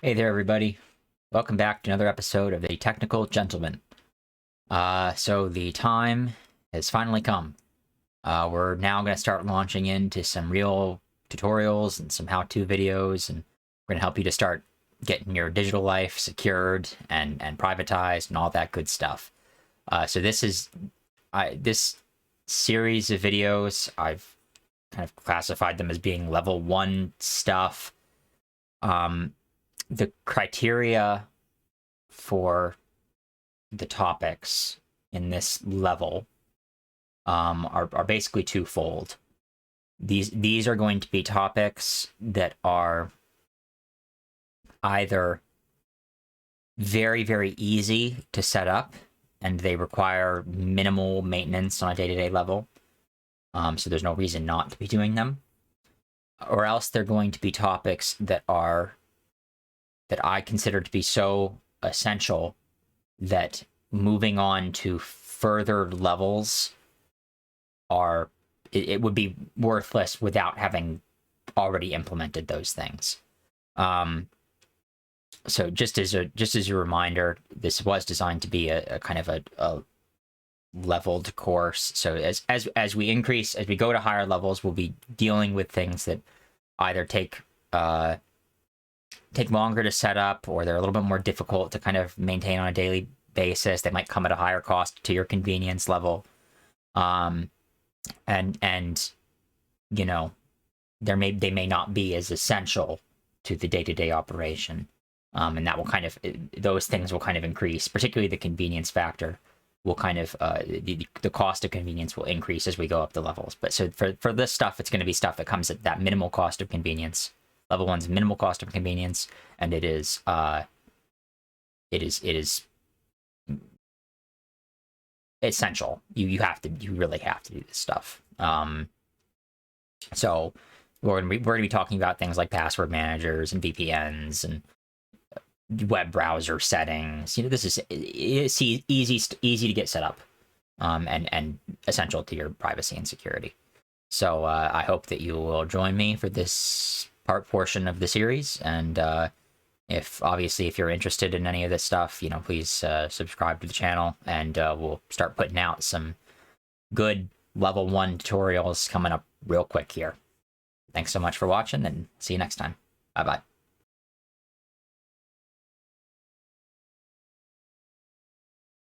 Hey there, everybody. Welcome back to another episode of The Technical Gentleman. So the time has finally come. We're now going to start launching into some real tutorials and some how-to videos, and we're going to help you to start getting your digital life secured and privatized and all that good stuff. So this series of videos, I've kind of classified them as being level 1 stuff. The criteria for the topics in this level are basically twofold. These are going to be topics that are either very easy to set up and they require minimal maintenance on a day-to-day level, so there's no reason not to be doing them, or else they're going to be topics that I consider to be so essential that moving on to further levels it would be worthless without having already implemented those things. So just as a reminder, this was designed to be a kind of a leveled course. So as we increase, as we go to higher levels, we'll be dealing with things that either take longer to set up, or they're a little bit more difficult to kind of maintain on a daily basis. They might come at a higher cost to your convenience level, and you know, they may not be as essential to the day-to-day operation, and that will kind of, those things will kind of increase, particularly the convenience factor will kind of the cost of convenience will increase as we go up the levels. But so for this stuff, it's going to be stuff that comes at that minimal cost of convenience. Level 1's minimal cost of convenience, and it is essential. You really have to do this stuff. So we're gonna be talking about things like password managers and VPNs and web browser settings. This is easy to get set up, and essential to your privacy and security. So I hope that you will join me for this portion of the series, and if you're interested in any of this stuff, please subscribe to the channel, and we'll start putting out some good level 1 tutorials coming up real quick here. Thanks so much for watching, and see you next time. Bye bye.